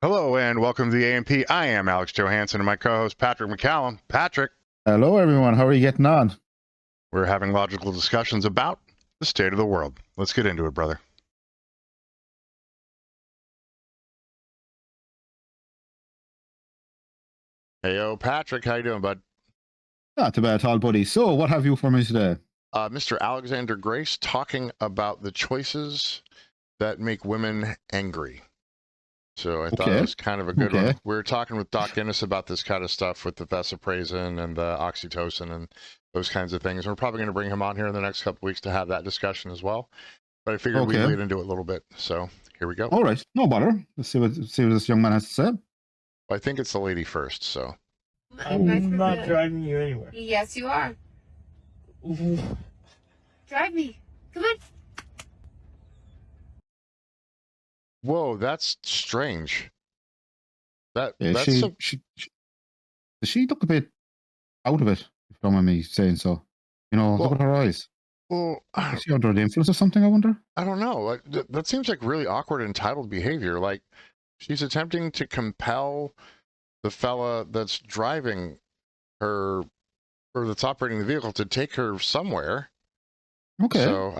Hello and welcome to the A&P. I am Alex Johansson and my co-host Patrick McCallum. Patrick, Hello, everyone. How are you getting on? we're having logical discussions about the state of the world. Let's get into it, brother. Hey, Patrick, how you doing, bud? Not too bad at all, buddy. So, what have you for me today? Mr. Alexander Grace talking about the choices that make women angry. So I thought it was kind of a good one. We were talking with Doc Guinness about this kind of stuff with the vasopressin and the oxytocin and those kinds of things. We're probably going to bring him on here in the next couple of weeks to have that discussion as well. But I figured we'd lead into it a little bit. So here we go. All right. No bother. Let's see what this young man has to say. I think it's the lady first, so. I'm not driving you anywhere. Yes, you are. Drive me. Come on. Whoa, that's strange. Does she look a bit out of it, if you don't mind me saying so? You know, look at her eyes. Well, is she under the influence of something, I wonder? I don't know. Like that seems like really awkward, entitled behavior. Like she's attempting to compel the fella that's driving her or that's operating the vehicle to take her somewhere. Okay. So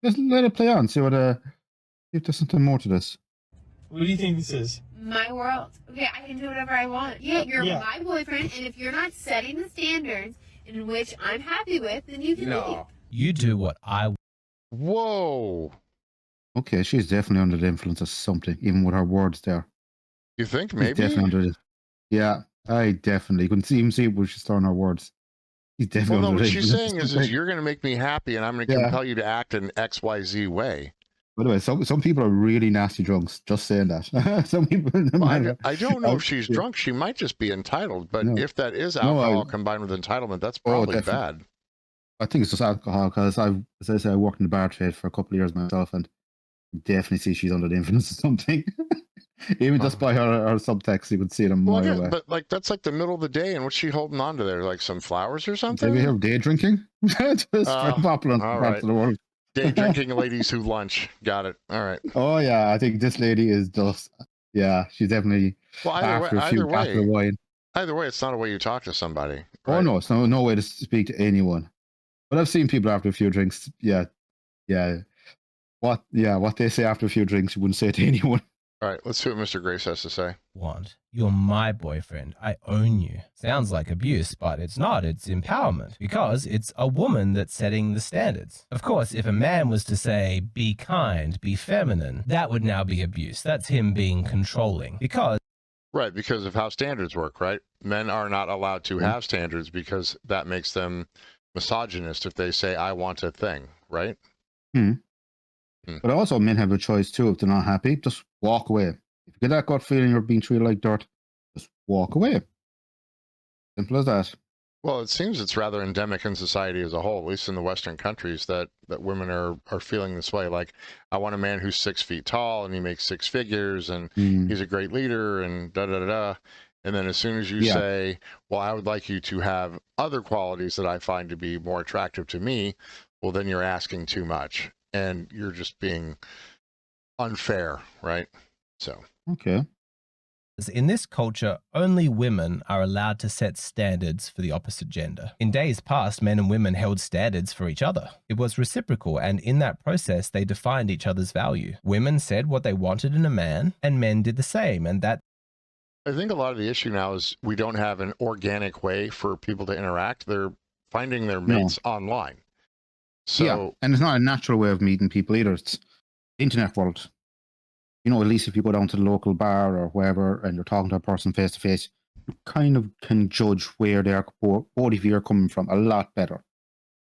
let's let it play on. See what if there's something more to this. What do you think this is? My world. Okay, I can do whatever I want. Yeah, you're my boyfriend, and if you're not setting the standards in which I'm happy with, then you can leave. You do what I. Whoa. Okay, she's definitely under the influence of something, even with her words there. You think maybe? She's definitely under it. Yeah, I definitely. You can even see where she's throwing her words. He's definitely what she's saying is you're going to make me happy, and I'm going to compel you to act in XYZ way. By the way, some people are really nasty drunks. Just saying that. Some people. I don't know if she's drunk. She might just be entitled. But if that is alcohol combined with entitlement, that's probably bad. I think it's just alcohol because as I say, I worked in the bar trade for a couple of years myself, and definitely see she's under the influence of something. Even just by her subtext, you would see them more away. But like that's like the middle of the day, and what's she holding on to there? Like some flowers or something? Maybe her day drinking. Just very popular in parts of the world. Day drinking ladies who lunch. Got it. All right. Oh yeah, I think this lady is just she's definitely either way, it's not a way you talk to somebody. Right? Oh no, it's no way to speak to anyone. But I've seen people after a few drinks. What they say after a few drinks, you wouldn't say to anyone. All right, let's see what Mr. Grace has to say. You're my boyfriend. I own you. Sounds like abuse, but it's not. It's empowerment because it's a woman that's setting the standards. Of course, if a man was to say, be kind, be feminine, that would now be abuse. That's him being controlling because... Right, because of how standards work, right? Men are not allowed to have standards because that makes them misogynist if they say, I want a thing, right? But also men have a choice too. If they're not happy, just walk away. If you get that gut feeling you're being treated like dirt, just walk away. Simple as that. Well, it seems it's rather endemic in society as a whole, at least in the Western countries, that women are feeling this way. Like, I want a man who's 6 feet tall and he makes 6 figures and he's a great leader and da-da-da-da. And then as soon as you say, well, I would like you to have other qualities that I find to be more attractive to me, well, then you're asking too much. And you're just being unfair, right? So. Okay. In this culture, only women are allowed to set standards for the opposite gender. In days past, men and women held standards for each other. It was reciprocal, and in that process, they defined each other's value. Women said what they wanted in a man, and men did the same, and that... I think a lot of the issue now is we don't have an organic way for people to interact. They're finding their mates online. So, and it's not a natural way of meeting people either. It's internet world. You know, at least if you go down to the local bar or wherever and you're talking to a person face to face, you kind of can judge where they're both of you are coming from a lot better.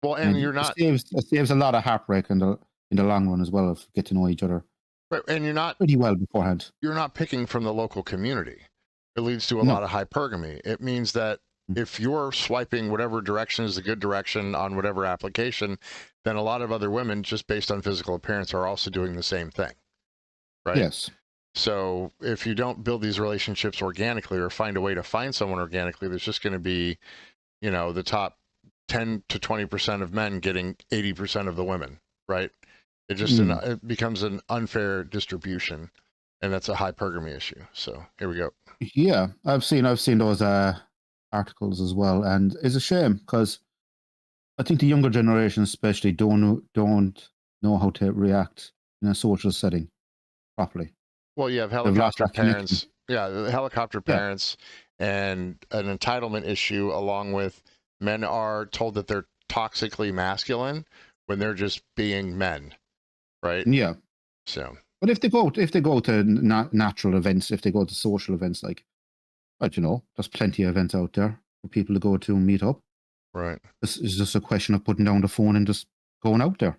Well, and you're not. It saves a lot of heartbreak in the long run as well if you get to know each other. Right, and you're not pretty well beforehand. You're not picking from the local community. It leads to a lot of hypergamy. It means that if you're swiping whatever direction is the good direction on whatever application, then a lot of other women, just based on physical appearance, are also doing the same thing. Right? Yes. So if you don't build these relationships organically or find a way to find someone organically, there's just going to be, the top 10 to 20% of men getting 80% of the women, right? It just it becomes an unfair distribution. and that's a hypergamy issue. So here we go. Yeah, I've seen those articles as well, and it's a shame because I think the younger generation especially don't know how to react in a social setting properly. Well, you have They've lost helicopter that connection. parents. Yeah, the helicopter Yeah. parents and an entitlement issue, along with men are told that they're toxically masculine when they're just being men, right? Yeah. So, But if they go to natural events, if they go to social events, like, but there's plenty of events out there for people to go to and meet up. right. It's just a question of putting down the phone and just going out there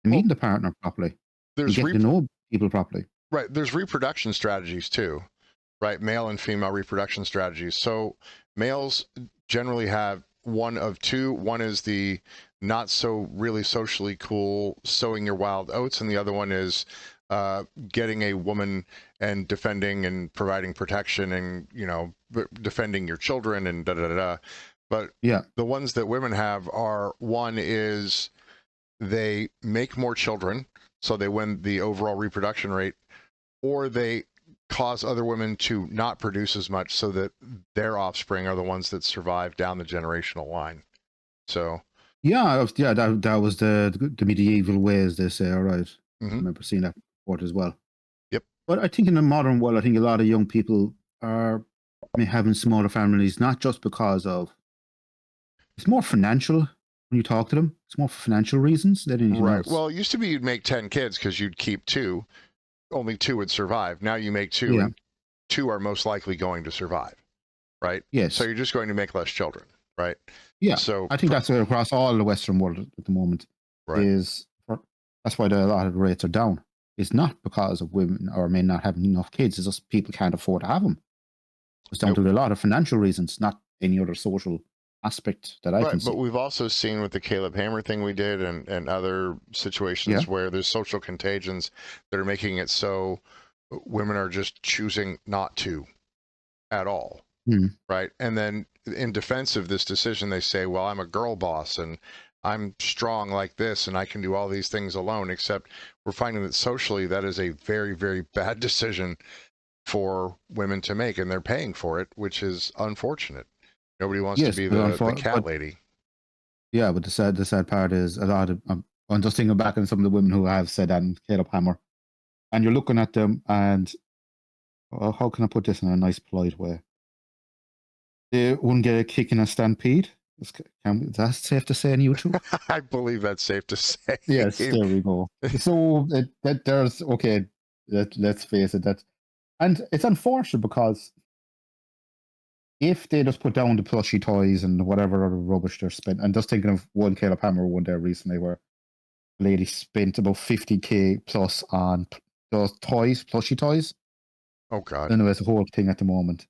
and meeting the partner properly. And There's getting to know people properly. right. There's reproduction strategies too, right? Male and female reproduction strategies. So males generally have one of two. One is the not so really socially cool sowing your wild oats, and the other one is getting a woman and defending and providing protection and defending your children and da da da da. But Yeah. the ones that women have are, one is they make more children, so they win the overall reproduction rate, or they cause other women to not produce as much so that their offspring are the ones that survive down the generational line. So that was the medieval ways, they say. All right. I mhm. remember seeing that report as well. Yep. But I think in the modern world, I think a lot of young people are having smaller families, not just because of it's more financial when you talk to them. It's more for financial reasons than anything Right. else. Well, it used to be you'd make 10 kids because you'd keep 2. Only 2 would survive. Now you make 2, and 2 are most likely going to survive, right? Yes. So you're just going to make less children, right? Yeah. So I think that's across all the Western world at the moment. right. That's why a lot of the rates are down. It's not because of women or men not having enough kids. It's just people can't afford to have them. It's down to a lot of financial reasons, not any other social aspect that I can see. But we've also seen with the Caleb Hammer thing we did and other situations where there's social contagions that are making it so women are just choosing not to at all. Right? And then in defense of this decision, they say, well, I'm a girl boss and I'm strong like this and I can do all these things alone, except we're finding that socially that is a very, very bad decision for women to make, and they're paying for it, which is unfortunate. Nobody wants to be the cat lady. Yeah, but the sad part is a lot of I'm just thinking back on some of the women who have said that in Caleb Hammer, and you're looking at them and how can I put this in a nice polite way? They wouldn't get a kick in a stampede. That's safe to say on YouTube. I believe that's safe to say. Yes, there we go. So there's okay. Let's face it. And it's unfortunate because if they just put down the plushy toys and whatever other rubbish they're spent, I'm just thinking of one Caleb Hammer one day recently where a lady spent about 50k plus on those toys, plushy toys. Oh God! Anyway, it's a whole thing at the moment.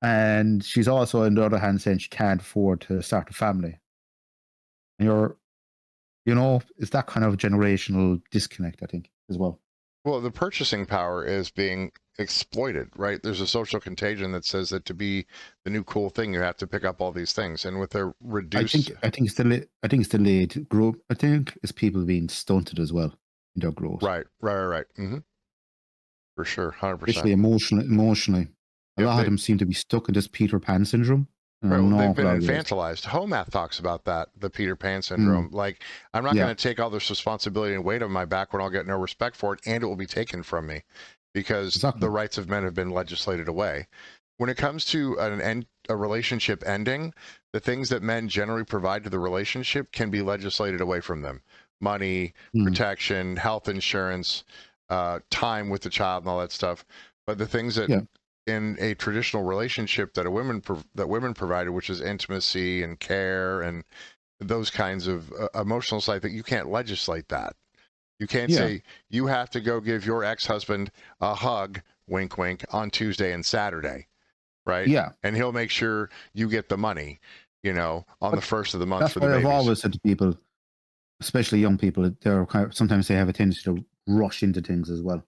And she's also, on the other hand, saying she can't afford to start a family. And it's that kind of generational disconnect, I think, as well. Well, the purchasing power is being exploited, right? There's a social contagion that says that to be the new cool thing, you have to pick up all these things, and with their reduced, I think it's delayed growth. I think it's people being stunted as well in their growth. Right. Mm-hmm. For sure, 100%. Especially emotionally. A lot of them seem to be stuck in this Peter Pan syndrome. Right, well, they've been infantilized. Homath talks about that, the Peter Pan syndrome. Like, I'm not going to take all this responsibility and weight on my back when I'll get no respect for it, and it will be taken from me because the rights of men have been legislated away. When it comes to a relationship ending, the things that men generally provide to the relationship can be legislated away from them. Money, protection, health insurance, time with the child and all that stuff. But the things that in a traditional relationship that women provided, which is intimacy and care and those kinds of emotional side, that you can't legislate that. You can't say you have to go give your ex-husband a hug, wink, wink, on Tuesday and Saturday, right? Yeah. And he'll make sure you get the money, on the first of the month for the babies. That's why I've always said to people, especially young people, sometimes they have a tendency to rush into things as well,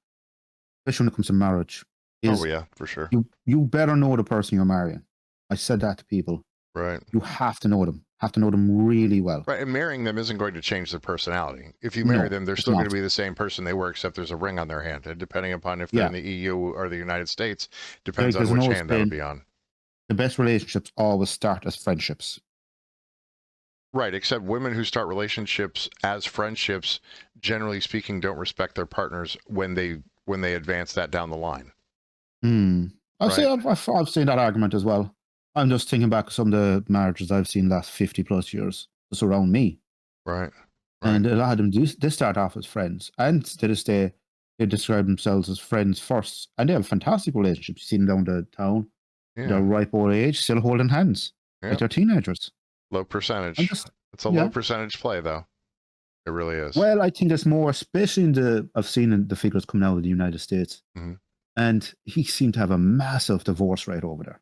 especially when it comes to marriage. Oh yeah, for sure. You better know the person you're marrying. I said that to people. Right. You have to know them. have to know them really well. Right, and marrying them isn't going to change their personality. If you marry No, them, they're it's still going not. to be the same person they were, except there's a ring on their hand. And depending upon if they're in the EU or the United States, depends on There's which no hand that would saying be on. the best relationships always start as friendships. Right, except women who start relationships as friendships, generally speaking, don't respect their partners when they advance that down the line. I've seen that argument as well. I'm just thinking back to some of the marriages I've seen last 50 plus years just around me. Right. And a lot of them they start off as friends, and to this day they describe themselves as friends first, and they have fantastic relationships. You see them down the town, they're ripe old age, still holding hands like they're teenagers. Low percentage. It's a low percentage play, though. It really is. Well, I think it's more, especially I've seen the figures coming out of the United States, and he seemed to have a massive divorce rate over there.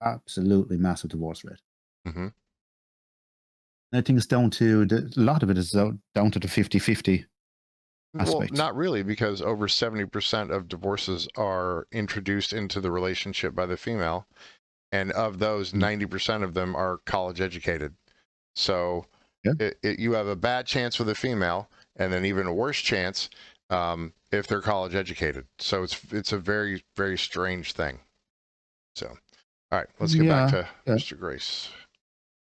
Absolutely massive divorce rate. And I think it's down to a lot of it is down to the 50-50 aspect. Well, not really, because over 70% of divorces are introduced into the relationship by the female, and of those, 90% of them are college educated. So you have a bad chance with a female, and then even a worse chance if they're college educated. So it's a very, very strange thing. So, all right, let's get back to Mr. Grace.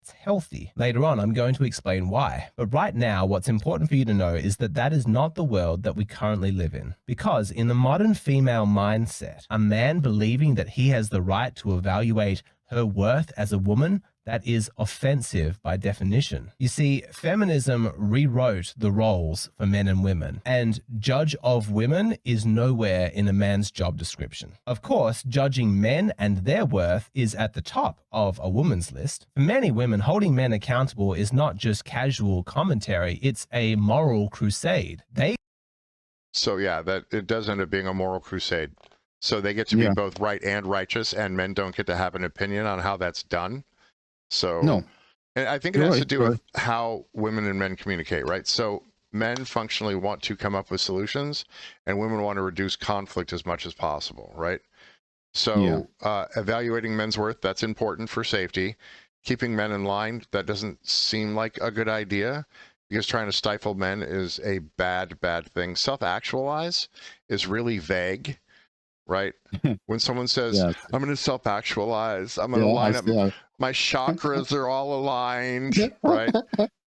It's healthy. Later on, I'm going to explain why. But right now, what's important for you to know is that that is not the world that we currently live in. Because in the modern female mindset, a man believing that he has the right to evaluate her worth as a woman, that is offensive by definition. You see, feminism rewrote the roles for men and women, and judge of women is nowhere in a man's job description. Of course, judging men and their worth is at the top of a woman's list. For many women, holding men accountable is not just casual commentary, it's a moral crusade. So yeah, that it does end up being a moral crusade. So they get to be both right and righteous, and men don't get to have an opinion on how that's done. So, and I think it has to do with how women and men communicate, right? So men functionally want to come up with solutions, and women want to reduce conflict as much as possible, right? So evaluating men's worth, that's important for safety. Keeping men in line, that doesn't seem like a good idea, because trying to stifle men is a bad thing. Self-actualize is really vague. Right? When someone says, I'm going to self-actualize, I'm going to line up, my chakras are all aligned, right?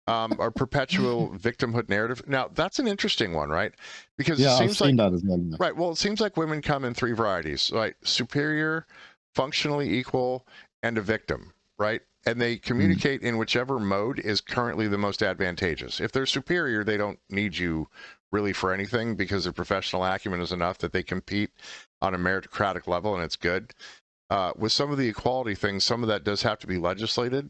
Our perpetual victimhood narrative. Now, that's an interesting one, right? Because it seems like, that as well. Right, well, it seems like women come in three varieties, right? Superior, functionally equal, and a victim, right? And they communicate in whichever mode is currently the most advantageous. If they're superior, they don't need you really for anything, because their professional acumen is enough that they compete on a meritocratic level, and it's good. With some of the equality things, some of that does have to be legislated,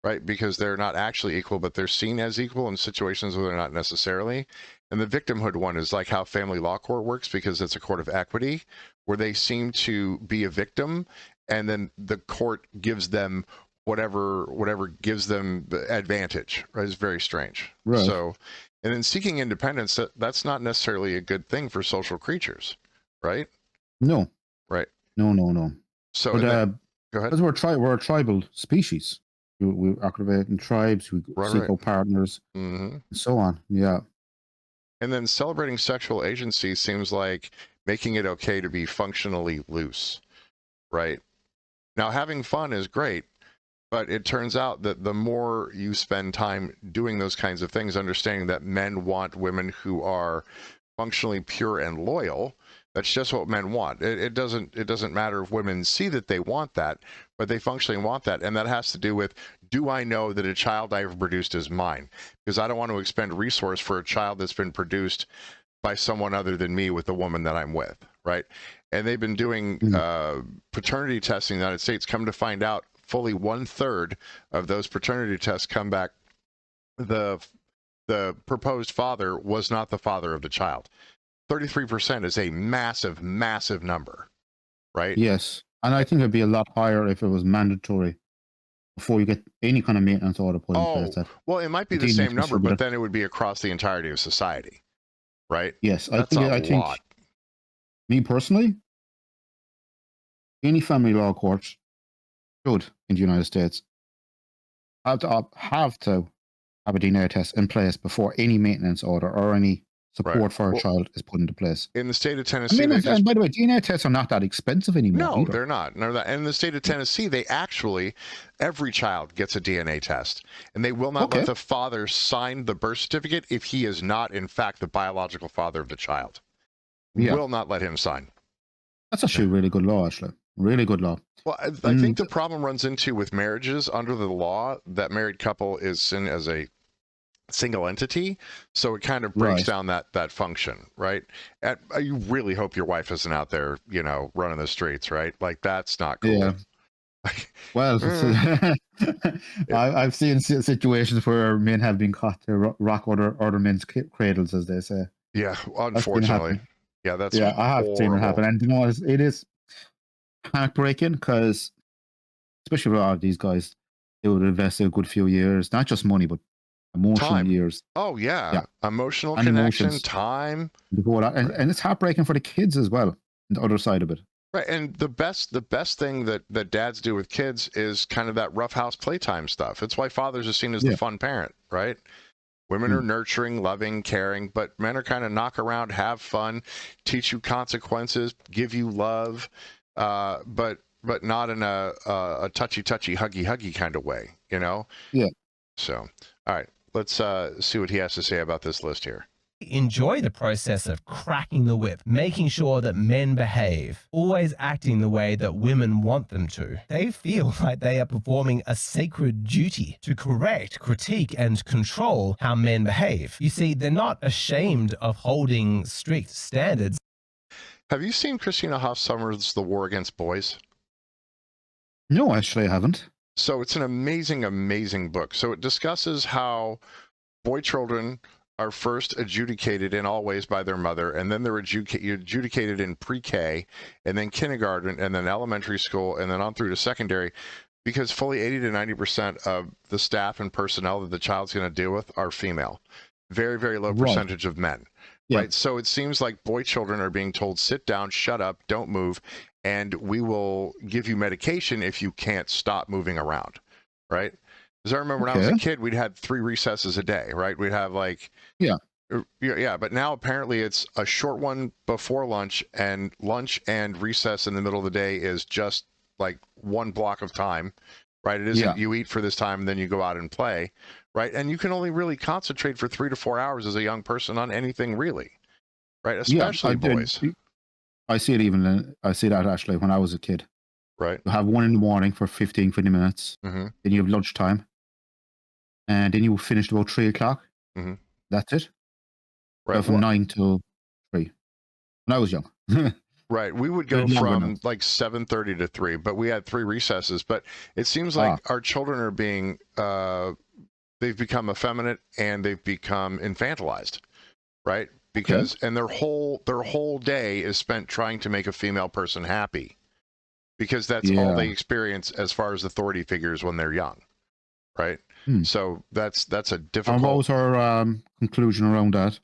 right? Because they're not actually equal, but they're seen as equal in situations where they're not necessarily. And the victimhood one is like how family law court works, because it's a court of equity where they seem to be a victim, and then the court gives them whatever gives them the advantage, right? It's very strange. Right. So, and then seeking independence, that's not necessarily a good thing for social creatures, right? No. Right. No. So, but, go ahead. Because we're a tribal species. We operate in tribes, we seek out partners, and so on. Yeah. And then celebrating sexual agency seems like making it okay to be functionally loose, right? Now, having fun is great, but it turns out that the more you spend time doing those kinds of things, understanding that men want women who are functionally pure and loyal, that's just what men want. It doesn't matter if women see that they want that, but they functionally want that. And that has to do with, do I know that a child I've produced is mine? Because I don't want to expend resource for a child that's been produced by someone other than me with the woman that I'm with, right? And they've been doing paternity tests in the United States, come to find out fully 1/3 of those paternity tests come back, the proposed father was not the father of the child. 33% is a massive number, right? Yes. And I think it'd be a lot higher if it was mandatory before you get any kind of maintenance order put in place. Well, it might be the same number, but then it would be across the entirety of society, right? Yes. I think me personally, any family law court should in the United States have to have a DNA test in place before any maintenance order or any support for a child is put into place. In the state of I Tennessee, mean, they just and by the way, DNA tests are not that expensive anymore no, either. they're not. No, and in the state of Tennessee, they actually every child gets a DNA test, and they will not let the father sign the birth certificate if he is not, in fact, the biological father of the child. Will not let him sign. That's actually a really good law, actually. Really good law. Well, I think the problem runs into with marriages under the law that married couple is seen as a single entity, so it kind of breaks down that function, right? You really hope your wife isn't out there, running the streets, right? Like that's not cool. Yeah. Well, I've seen situations where men have been caught to rock other men's cradles, as they say. Yeah, unfortunately. Yeah, that's I have seen it happen, and it is heartbreaking because, especially with a lot of these guys, they would invest a good few years, not just money, but emotional years. Oh yeah. Emotional and connection, emotions. time. And it's heartbreaking for the kids as well. The other side of it. Right, and the best thing that dads do with kids is kind of that roughhouse playtime stuff. It's why fathers are seen as the fun parent, right? Women are nurturing, loving, caring, but men are kind of knock around, have fun, teach you consequences, give you love, but not in a touchy, huggy kind of way, Yeah. So, all right, let's see what he has to say about this list here. Enjoy the process of cracking the whip, making sure that men behave, always acting the way that women want them to. They feel like they are performing a sacred duty to correct, critique, and control how men behave. You see, they're not ashamed of holding strict standards. Have you seen Christina Hoff Sommers' The War Against Boys? No, actually I haven't. So it's an amazing, amazing book. So it discusses how boy children are first adjudicated in all ways by their mother, and then they're adjudicated in pre-K, and then kindergarten, and then elementary school, and then on through to secondary, because fully 80 to 90% of the staff and personnel that the child's going to deal with are female. Very, very low percentage of men. Right? So it seems like boy children are being told, sit down, shut up, don't move, and we will give you medication if you can't stop moving around, right? Because I remember when I was a kid, we'd had 3 recesses a day, right? We'd have like, but now apparently it's a short one before lunch and recess in the middle of the day is just like one block of time, right? It isn't you eat for this time and then you go out and play, right? And you can only really concentrate for 3 to 4 hours as a young person on anything really, right? Especially boys. I see it I see that actually when I was a kid. Right. You have one in the morning for 15, 20 minutes. Then you have lunchtime. And then you finish about 3 o'clock. That's it. Right. So from 9 till 3. When I was young. Right. We would go from like 7:30 to 3, but we had 3 recesses. But it seems like our children are being, they've become effeminate and they've become infantilized, right? Because, and their whole day is spent trying to make a female person happy. Because that's all they experience as far as authority figures when they're young, right? So that's a difficult. And what was her conclusion around that?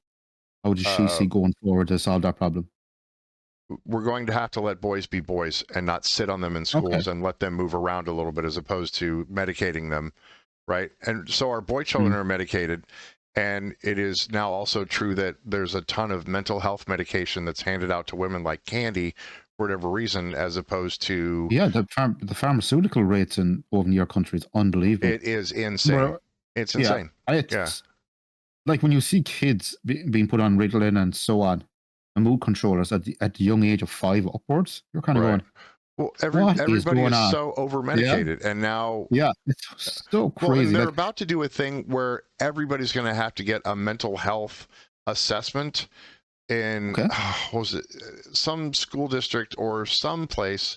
How does she see going forward to solve that problem? We're going to have to let boys be boys and not sit on them in schools and let them move around a little bit as opposed to medicating them, right? And so our boy children are medicated, and it is now also true that there's a ton of mental health medication that's handed out to women like candy for whatever reason, as opposed to the pharmaceutical rates over in your country is unbelievable. It is insane. It's insane. Like when you see kids being put on Ritalin and so on, and mood controllers at the young age of 5 upwards, you're kind of going, well, everybody is so over medicated, and now it's so crazy. Well, and they're about to do a thing where everybody's going to have to get a mental health assessment in what was it, some school district or some place.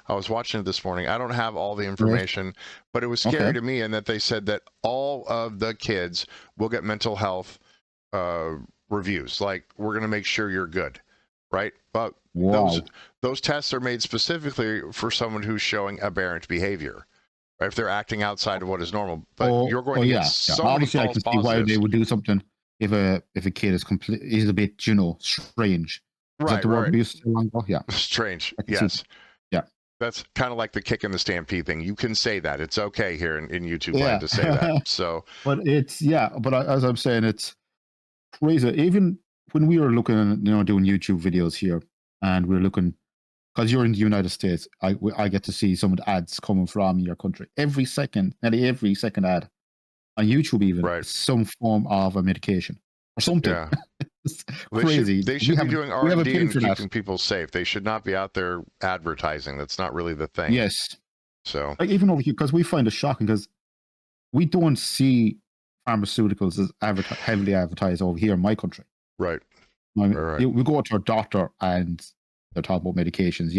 I was watching it this morning. I don't have all the information, but it was scary to me in that they said that all of the kids will get mental health reviews. Like, we're going to make sure you're good, right? But those tests are made specifically for someone who's showing aberrant behavior, right? If they're acting outside of what is normal. But you're going to get so many false I can see why they would do something if a kid is a bit, strange. Right, Is that the word we used to say long ago? Yeah. Strange, yes. That's kind of like the kick in the stampede thing. You can say that. It's okay here in YouTube land to say that. So, but as I'm saying, it's crazy. Even when we were looking, doing YouTube videos here, and we're looking, because you're in the United States, I get to see some of the ads coming from your country nearly every second ad on YouTube, even right. some form of a medication or something. Yeah. It's crazy. They should be doing we have a R&D pin and for that. keeping people safe. They should not be out there advertising. That's not really the thing. Yes. So, Like even over here, because we find it shocking, because we don't see pharmaceuticals as heavily advertised over here in my country. right. Right. We go to a doctor and they're talking about medications,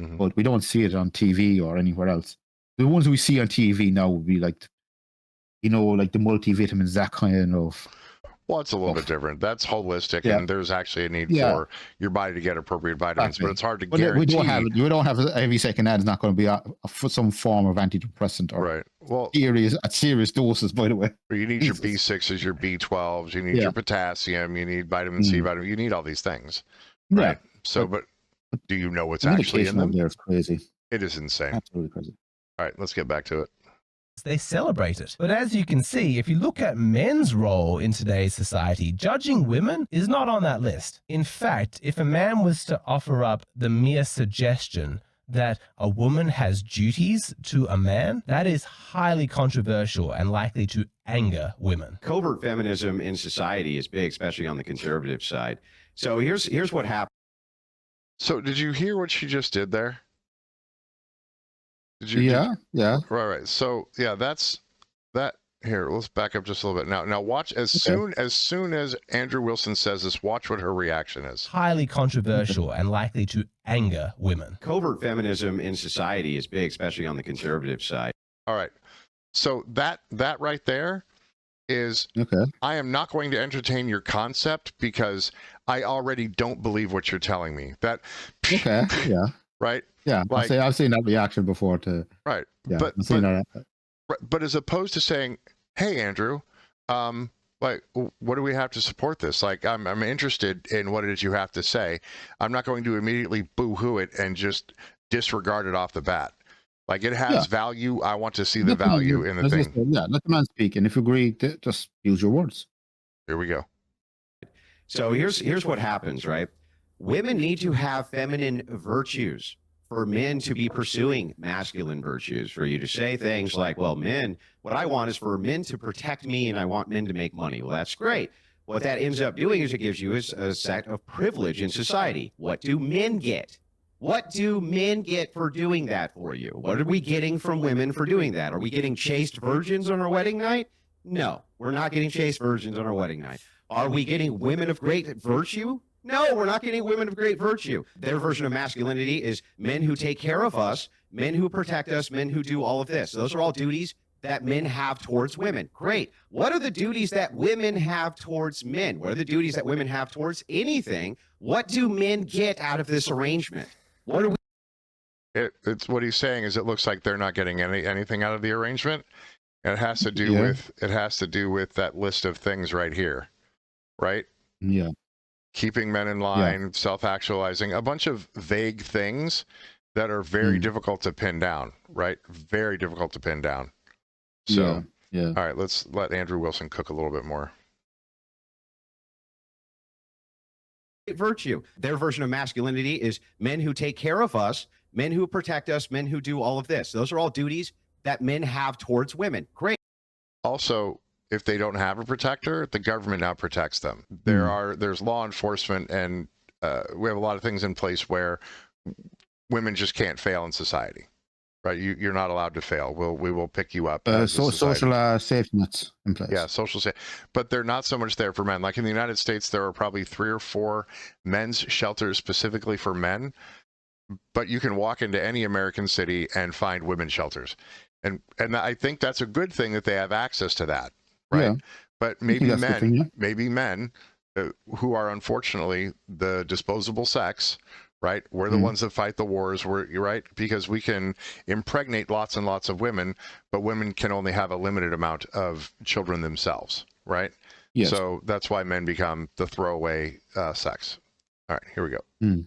Mhm. but we don't see it on TV or anywhere else. The ones we see on TV now would be like, like the multivitamins, that kind of. Well, it's a little bit different. That's holistic, Yeah. and there's actually a need Yeah. for your body to get appropriate vitamins, Exactly. but it's hard to But guarantee. we don't have every second ad is not going to be for some form of antidepressant or right. Well, at serious doses, by the way. you need your B6s, your B12s, you need your potassium, you need vitamin C, you need all these things. Right. Yeah. So, but do you know what's The actually in medication them? over there is crazy. It is insane. Absolutely crazy. All right, let's get back to it. They celebrate it. But as you can see, if you look at men's role in today's society, judging women is not on that list. In fact, if a man was to offer up the mere suggestion that a woman has duties to a man, that is highly controversial and likely to anger women. Covert feminism in society is big, especially on the conservative side. So here's what happened. So, did you hear what she just did there? Did you? Yeah. Right. So, yeah, that's that. Here, let's back up just a little bit. Now watch as soon as Andrew Wilson says this, watch what her reaction is. Highly controversial and likely to anger women. Covert feminism in society is big, especially on the conservative side. All right. So that right there is I am not going to entertain your concept because I already don't believe what you're telling me. That yeah. Right? Yeah. Like, I've seen that reaction before too. Right. Yeah. But as opposed to saying, "Hey, Andrew, like, what do we have to support this? Like, I'm interested in what it is you have to say. I'm not going to immediately boo-hoo it and just disregard it off the bat. Like, it has value. I want to see the value in the thing." Let the man speak, and if you agree, just use your words. Here we go. So here's what happens, right? Women need to have feminine virtues for men to be pursuing masculine virtues, for you to say things like, well, men, what I want is for men to protect me and I want men to make money. Well, that's great. What that ends up doing is it gives you a set of privilege in society. What do men get? What do men get for doing that for you? What are we getting from women for doing that? Are we getting chaste virgins on our wedding night? No, we're not getting chaste virgins on our wedding night. Are we getting women of great virtue? No, we're not getting women of great virtue. Their version of masculinity is men who take care of us, men who protect us, men who do all of this. Those are all duties that men have towards women. Great. What are the duties that women have towards men? What are the duties that women have towards anything? What do men get out of this arrangement? What are we? It's what he's saying is it looks like they're not getting anything out of the arrangement. And it has to do with that list of things right here, right? Yeah. Keeping men in line, self-actualizing, a bunch of vague things that are very difficult to pin down, right? Very difficult to pin down. So, all right, let's let Andrew Wilson cook a little bit more. Virtue. Their version of masculinity is men who take care of us, men who protect us, men who do all of this. Those are all duties that men have towards women. Great. Also, if they don't have a protector, the government now protects them. There's law enforcement, and we have a lot of things in place where women just can't fail in society, right? You're not allowed to fail. We will pick you up. Social safety nets in place. Yeah, social safety, but they're not so much there for men. Like in the United States, there are probably 3 or 4 men's shelters specifically for men, but you can walk into any American city and find women's shelters. And I think that's a good thing that they have access to that. Right. Yeah. But maybe men who are unfortunately the disposable sex, right? We're the ones that fight the wars. You're right, because we can impregnate lots and lots of women, but women can only have a limited amount of children themselves, right? Yes. So that's why men become the throwaway sex. All right, here we go.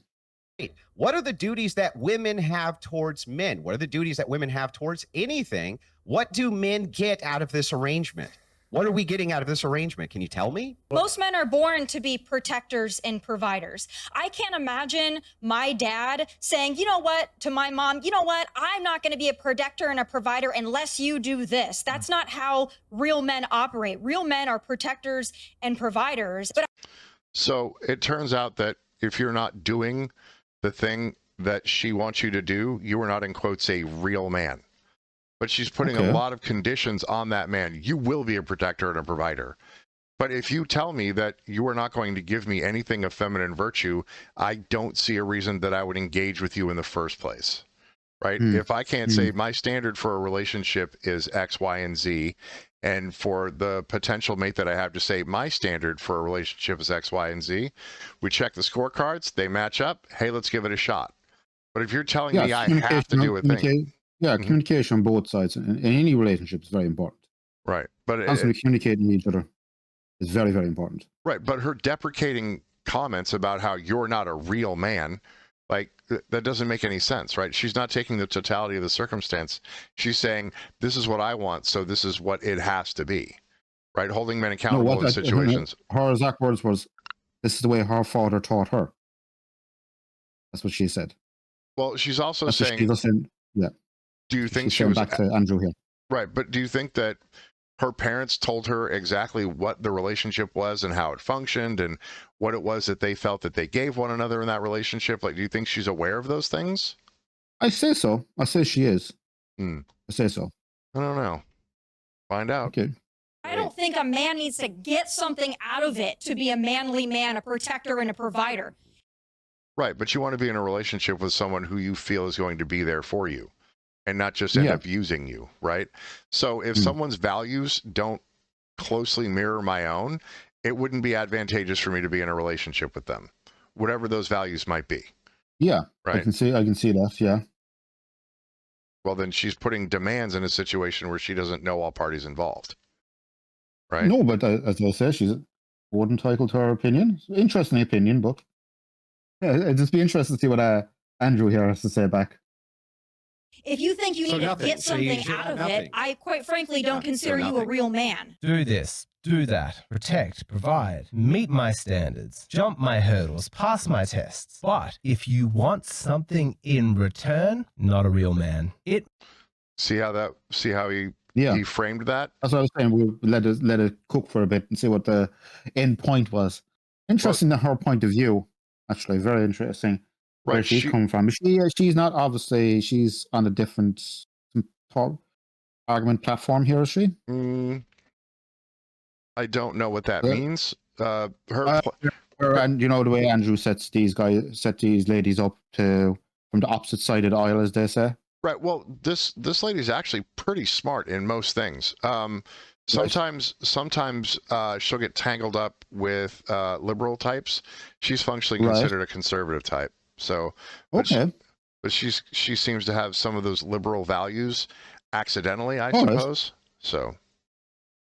What are the duties that women have towards men? What are the duties that women have towards anything? What do men get out of this arrangement? What are we getting out of this arrangement? Can you tell me? Most men are born to be protectors and providers. I can't imagine my dad saying, you know what, to my mom, you know what, I'm not going to be a protector and a provider unless you do this. That's not how real men operate. Real men are protectors and providers. But So it turns out that if you're not doing the thing that she wants you to do, you are not, in quotes, a real man. But she's putting a lot of conditions on that man. You will be a protector and a provider. But if you tell me that you are not going to give me anything of feminine virtue, I don't see a reason that I would engage with you in the first place, right? If I can't say my standard for a relationship is X, Y, and Z, and for the potential mate that I have to say my standard for a relationship is X, Y, and Z, we check the scorecards, they match up, hey, let's give it a shot. But if you're telling me I have to do a thing. Yeah, communication on both sides in any relationship is very important. Right. But constantly communicating with each other is very, very important. Right. But her deprecating comments about how you're not a real man, like that doesn't make any sense, right? She's not taking the totality of the circumstance. She's saying, this is what I want, so this is what it has to be, right? Holding men accountable in situations. Her exact words was, this is the way her father taught her. That's what she said. Well, she's also That's saying, yeah. Do you think she was back to Andrew here? Right, but do you think that her parents told her exactly what the relationship was and how it functioned and what it was that they felt that they gave one another in that relationship? Like, do you think she's aware of those things? I say so. I say she is. I say so. I don't know. Find out. Okay. I don't think a man needs to get something out of it to be a manly man, a protector and a provider. Right, but you want to be in a relationship with someone who you feel is going to be there for you and not just end up using you, right? So if someone's values don't closely mirror my own, it wouldn't be advantageous for me to be in a relationship with them, whatever those values might be. Yeah, right. I can see that. Yeah. Well, then she's putting demands in a situation where she doesn't know all parties involved, right? No, but as I say, she's entitled to her opinion. Interesting opinion, but yeah, it'd just be interesting to see what Andrew here has to say back. If you think you need to get something out of it, I quite frankly don't consider you a real man. Do this, do that, protect, provide, meet my standards, jump my hurdles, pass my tests. But if you want something in return, not a real man. See how he framed that? That's what I was saying. We'll let it cook for a bit and see what the end point was. Interesting that her point of view, actually, very interesting. Where she's coming from. She's not, obviously, she's on a different argument platform here, is she? I don't know what that means. And you know the way Andrew sets these ladies up from the opposite side of the aisle, as they say. Right. Well, this lady's actually pretty smart in most things. Sometimes she'll get tangled up with liberal types. She's functionally considered a conservative type. So, but she seems to have some of those liberal values accidentally, I suppose. So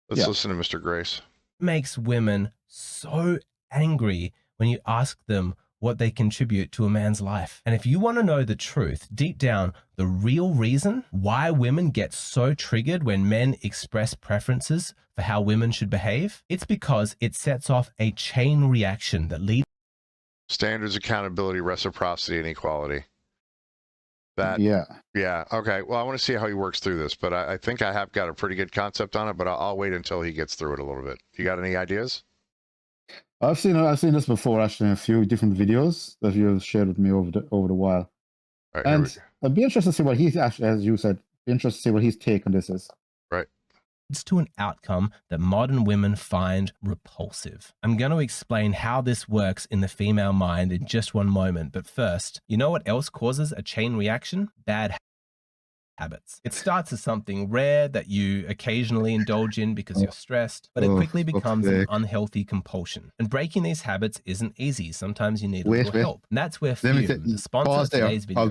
let's listen to Mr. Grace. Makes women so angry when you ask them what they contribute to a man's life. And if you want to know the truth, deep down, the real reason why women get so triggered when men express preferences for how women should behave, it's because it sets off a chain reaction that leads standards, accountability, reciprocity, and equality. Okay. Well, I want to see how he works through this, but I think I have got a pretty good concept on it, but I'll wait until he gets through it a little bit. You got any ideas? I've seen this before, actually, in a few different videos that you have shared with me over the while. Right, and I'd be interested to see what he's actually, as you said, what his take on this is. Right. It's to an outcome that modern women find repulsive. I'm going to explain how this works in the female mind in just one moment, but first, you know what else causes a chain reaction? Bad habits. It starts as something rare that you occasionally indulge in because you're stressed, but it quickly becomes an unhealthy compulsion. And breaking these habits isn't easy. Sometimes you need a little help. And that's where Fume, the sponsor of today's video,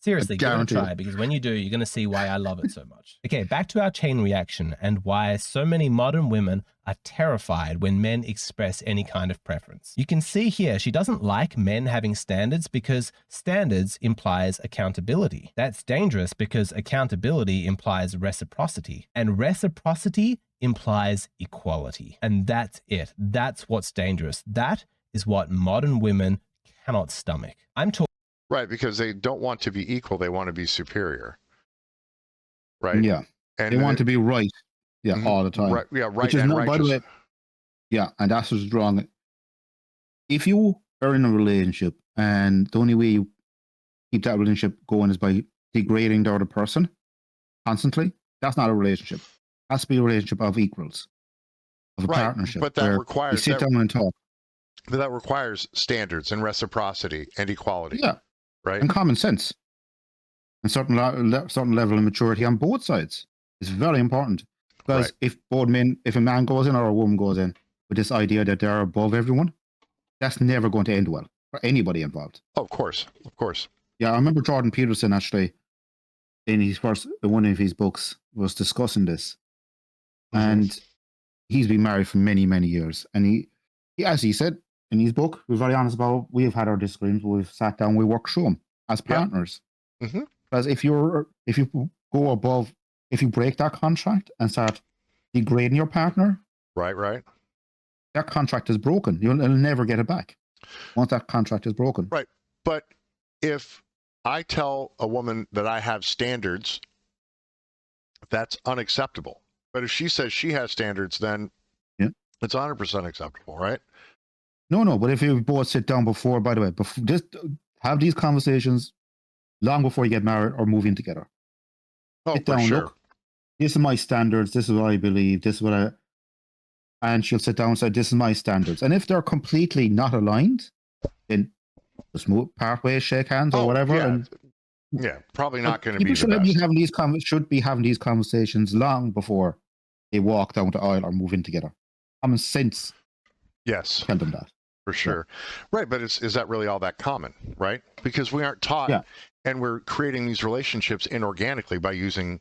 Seriously, give it a Guaranteed. try, because when you do, you're going to see why I love it so much. Okay, back to our chain reaction and why so many modern women are terrified when men express any kind of preference. You can see here she doesn't like men having standards because standards implies accountability. That's dangerous because accountability implies reciprocity, and reciprocity implies equality. And that's it. That's what's dangerous. That is what modern women cannot stomach. I'm talking. Right, because they don't want to be equal. They want to be superior. Right? Yeah. And They want to be right. Yeah, Mhm. all the time. Right, yeah, right Which is and not, by the righteous. way, yeah, and that's what's wrong. If you are in a relationship and the only way you keep that relationship going is by degrading the other person constantly, that's not a relationship. It has to be a relationship of equals, of a Right, partnership. but that where requires you sit that, down and talk. but that requires standards and reciprocity and equality. Yeah, Right. and common sense, and certain level of maturity on both sides is very important. Because if a man goes in or a woman goes in with this idea that they're above everyone, that's never going to end well for anybody involved. Oh, of course, of course. Yeah, I remember Jordan Peterson actually in one of his books was discussing this, and he's been married for many, many years, and he as he said in his book, we're very honest about. We've had our disagreements, we've sat down, we worked through them as partners. Because if you go above, if you break that contract and start degrading your partner, right, that contract is broken. You'll never get it back once that contract is broken. Right, but if I tell a woman that I have standards, that's unacceptable. But if she says she has standards, then it's 100% acceptable, right? No. But if you both sit down before, by the way, just have these conversations long before you get married or move in together. Oh, sit for down, sure. look, this is my standards. This is what I believe. This is what I. And she'll sit down and say, "This is my standards." And if they're completely not aligned, then just move part ways, shake hands, or whatever. Yeah, probably not going to be People the best. should be having these conversations long before they walk down the aisle or move in together. Common sense. Yes. Tell them that. For sure. Yeah. Right, but is that really all that common, right? Because we aren't taught, and we're creating these relationships inorganically by using,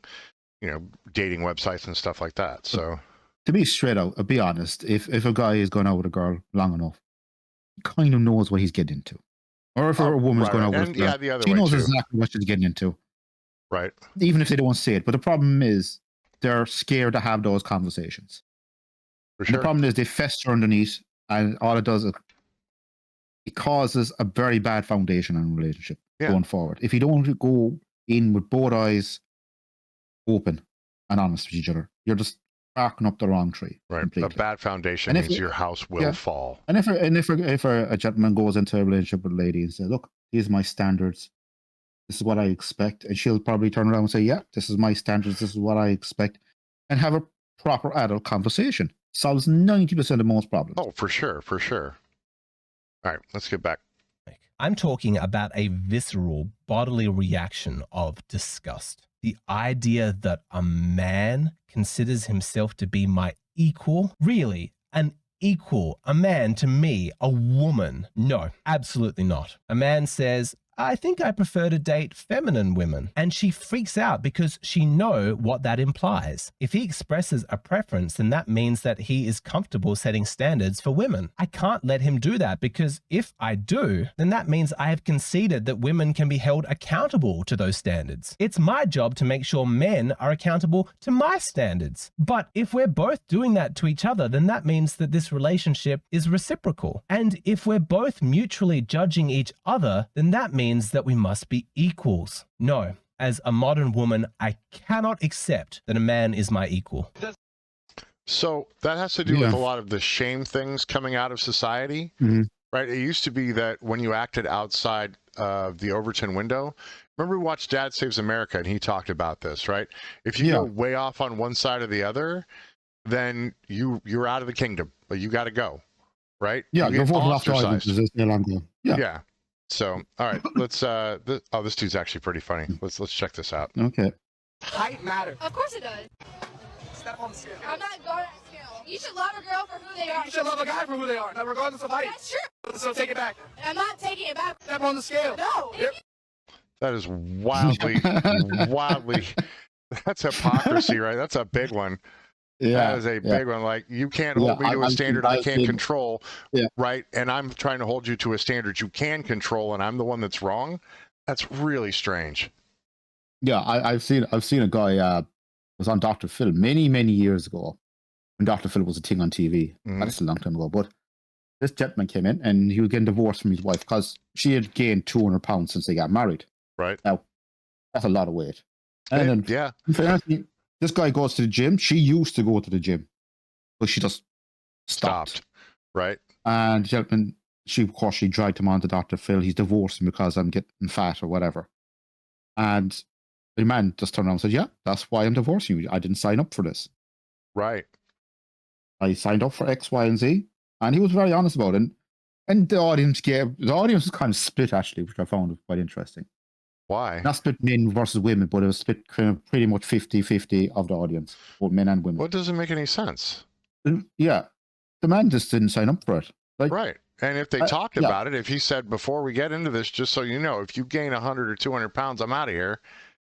dating websites and stuff like that. So to be straight out, I'll be honest, if a guy is going out with a girl long enough, he kind of knows what he's getting into. Or if a woman's going out with a girl, the other she way knows too. exactly what she's getting into. Right. Even if they don't say it. But the problem is they're scared to have those conversations. For sure. The problem is they fester underneath, and all it does is it causes a very bad foundation in a relationship going forward. If you don't go in with both eyes open and honest with each other, you're just barking up the wrong tree. Right. Completely. A bad foundation means your house will fall. And if a gentleman goes into a relationship with a lady and says, "Look, these are my standards. This is what I expect," and she'll probably turn around and say, "Yeah, this is my standards. This is what I expect," and have a proper adult conversation. Solves 90% of most problems. Oh, for sure. For sure. All right, let's get back. I'm talking about a visceral bodily reaction of disgust. The idea that a man considers himself to be my equal, really, an equal, a man to me, a woman. No, absolutely not. A man says, "I think I prefer to date feminine women." And she freaks out because she knows what that implies. If he expresses a preference, then that means that he is comfortable setting standards for women. I can't let him do that, because if I do, then that means I have conceded that women can be held accountable to those standards. It's my job to make sure men are accountable to my standards. But if we're both doing that to each other, then that means that this relationship is reciprocal. And if we're both mutually judging each other, then that means that we must be equals. No, as a modern woman, I cannot accept that a man is my equal. So that has to do with a lot of the shame things coming out of society, right? It used to be that when you acted outside of the Overton window, remember we watched Dad Saves America and he talked about this, right? If you go way off on one side or the other, then you're out of the kingdom, but you got to go, right? Yeah, you you're get voting off ostracized. Yeah. So, all right, let's. This dude's actually pretty funny. Let's check this out. Okay. Height matters. Of course it does. Step on the scale. I'm not going to scale. You should love a girl for who they are. You should love a guy for who they are, not regardless of height. That's true. So take it back. I'm not taking it back. Step on the scale. No. That is wildly, wildly. That's hypocrisy, right? That's a big one. That is a big one. Like, you can't hold me to a standard I can't control, right? And I'm trying to hold you to a standard you can control, and I'm the one that's wrong. That's really strange. Yeah, I've seen a guy was on Dr. Phil many years ago when Dr. Phil was a thing on TV. That's a long time ago. But this gentleman came in and he was getting divorced from his wife because she had gained 200 pounds since they got married. Right. Now, that's a lot of weight. And then, this guy goes to the gym. She used to go to the gym, but she just stopped. Right. And the gentleman, she dragged him on to Dr. Phil. He's divorced him because I'm getting fat or whatever. And the man just turned around and said, yeah, that's why I'm divorcing you. I didn't sign up for this. Right. I signed up for X, Y, and Z. And he was very honest about it. And the audience was kind of split, actually, which I found quite interesting. Why? Not split men versus women, but it was split kind of pretty much 50-50 of the audience, both men and women. Well, it doesn't make any sense. Yeah. The man just didn't sign up for it. Like, right. And if they talked about it, if he said, before we get into this, just so you know, if you gain 100 or 200 pounds, I'm out of here,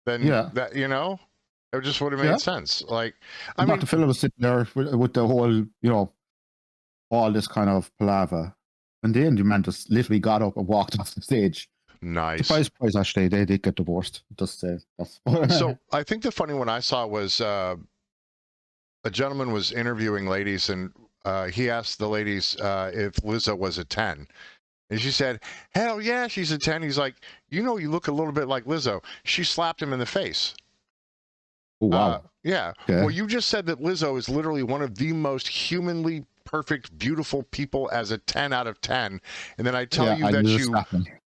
then that, you know, it just would have made sense. Like, I mean, Dr. Phil was sitting there with the whole, you know, all this kind of palaver. And then the man just literally got up and walked off the stage. Nice. Surprise, actually, they did get divorced. Just say that's. So I think the funny one I saw was a gentleman was interviewing ladies, and he asked the ladies if Lizzo was a 10. And she said, hell yeah, she's a 10. He's like, you know, you look a little bit like Lizzo. She slapped him in the face. Oh, wow. Yeah. Okay. Well, you just said that Lizzo is literally one of the most humanly perfect, beautiful people as a 10 out of 10. And then I tell you that you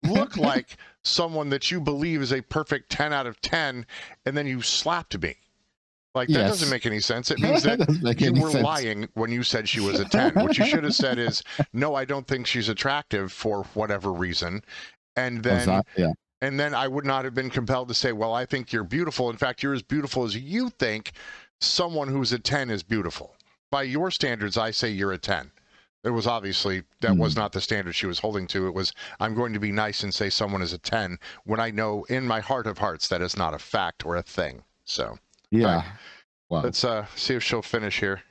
look like someone that you believe is a perfect 10 out of 10, and then you slapped me. Like, that doesn't make any sense. It means that you were lying when you said she was a 10. What you should have said is, no, I don't think she's attractive for whatever reason. And then, and then I would not have been compelled to say, well, I think you're beautiful. In fact, you're as beautiful as you think someone who's a 10 is beautiful. By your standards, I say you're a 10. It was obviously, that was not the standard she was holding to. It was, I'm going to be nice and say someone is a 10 when I know in my heart of hearts that is not a fact or a thing. So, yeah. Wow. Let's see if she'll finish here.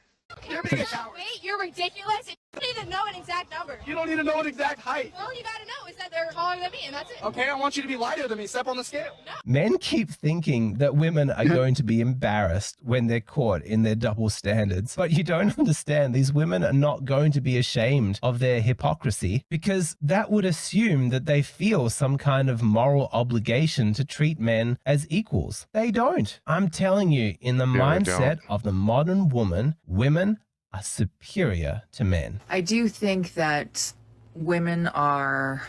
You're being wait, you're ridiculous. You don't need to know an exact number. You don't need to know an exact height. All you gotta know is that they're taller than me, and that's it. Okay, I want you to be lighter than me. Step on the scale. No. Men keep thinking that women are going to be embarrassed when they're caught in their double standards. But you don't understand. These women are not going to be ashamed of their hypocrisy, because that would assume that they feel some kind of moral obligation to treat men as equals. They don't. I'm telling you, in the mindset of the modern woman, women are superior to men. I do think that women are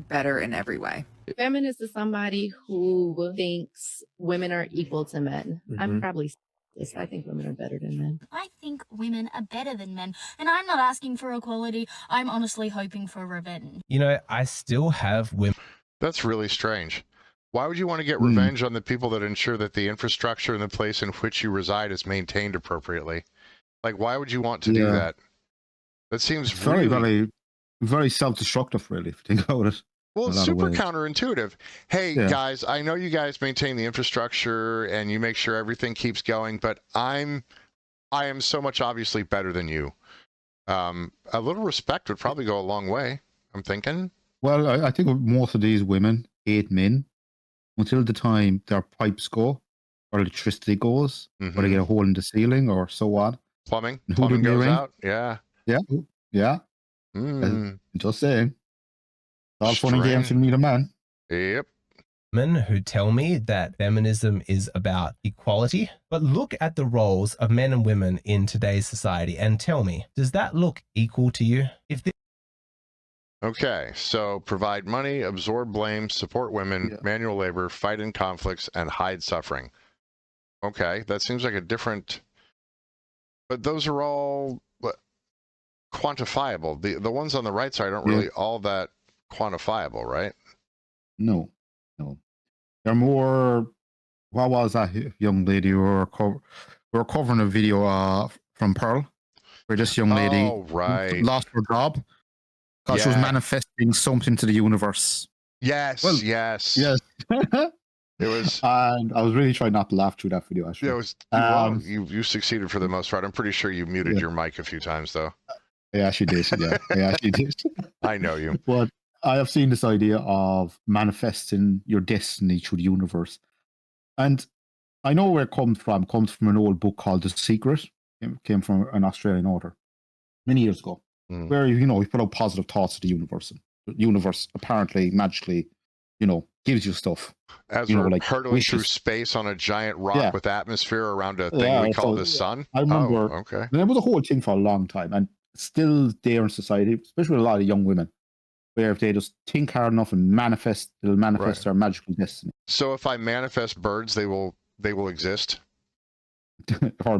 better in every way. Feminist is somebody who thinks women are equal to men. I'm probably this. I think women are better than men. I think women are better than men. And I'm not asking for equality. I'm honestly hoping for revenge. You know, I still have women. That's really strange. Why would you want to get revenge on the people that ensure that the infrastructure and the place in which you reside is maintained appropriately? Like, why would you want to do that? That seems very self-destructive, really, if you think about it. Well, it's super counterintuitive. Hey, guys, I know you guys maintain the infrastructure and you make sure everything keeps going, but I am so much obviously better than you. A little respect would probably go a long way, I'm thinking. Well, I think most of these women hate men until the time their pipes go or electricity goes or they get a hole in the ceiling or so on. Plumbing goes out. Yeah. Just saying. All fun and games when you meet a man. Yep. Men who tell me that feminism is about equality, but look at the roles of men and women in today's society and tell me, does that look equal to you? Okay, so provide money, absorb blame, support women, manual labor, fight in conflicts, and hide suffering. Okay, that seems like a different... But those are all quantifiable. The ones on the right side aren't really all that quantifiable, right? No. They're more... What was that young lady we were covering a video from Pearl, where this young lady lost her job because she was manifesting something to the universe. Yes, Well, yes. Yes. It was. And I was really trying not to laugh through that video, actually. It was. Well, you succeeded for the most part. I'm pretty sure you muted Yeah. your mic a few times, though. Yeah, she did. Yeah, she did. I know you. But I have seen this idea of manifesting your destiny through the universe. And I know where it comes from. It comes from an old book called The Secret. It came from an Australian author many years ago, where, you put out positive thoughts to the universe. And the universe apparently, magically, gives you stuff. As we're hurtling through space on a giant rock with atmosphere around a thing we call the sun. I remember. Oh, okay. There was a whole thing for a long time, and it's still there in society, especially with a lot of young women, where if they just think hard enough and manifest, it'll manifest their magical destiny. So if I manifest birds, they will exist. Or